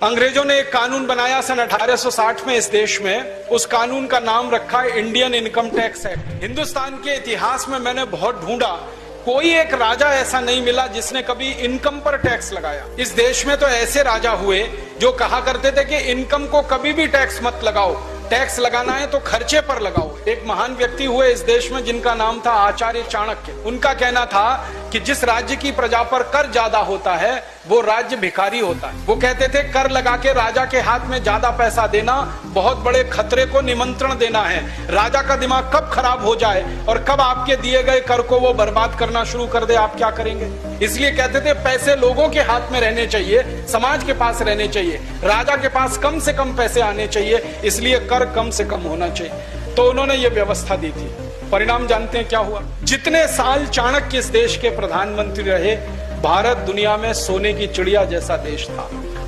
अंग्रेजों ने एक कानून बनाया सन 1860 में इस देश में। उस कानून का नाम रखा है Indian income tax act. Hindustan के इतिहास में मैंने बहुत ढूंढा, कोई एक राजा ऐसा नहीं मिला जिसने कभी इनकम पर टैक्स लगाया। इस देश में तो ऐसे राजा हुए जो कहा करते थे कि इनकम को कभी भी टैक्स मत लगाओ, टैक्स लगाना है तो खर्चे पर लगाओ। एक महान व्यक्ति हुए इस देश में जिनका नाम था आचार्य चाणक्य। उनका कहना था कि जिस राज्य की प्रजा पर कर ज्यादा होता है वो राज्य भिखारी होता है। वो कहते थे कर लगा के राजा के हाथ में ज्यादा पैसा देना बहुत बड़े खतरे को निमंत्रण देना है। राजा का दिमाग कब खराब हो जाए और कब आपके दिए गए कर को वो बर्बाद करना शुरू कर दे, आप क्या करेंगे? इसलिए कहते थे पैसे लोगों के हाथ में रहने चाहिए, समाज के पास रहने चाहिए, राजा के पास कम से कम पैसे आने चाहिए, इसलिए कर कम से कम होना चाहिए। तो उन्होंने ये व्यवस्था दी थी। परिणाम जानते हैं क्या हुआ? जितने साल चाणक्य इस देश के प्रधानमंत्री रहे, भारत दुनिया में सोने की चिड़िया जैसा देश था।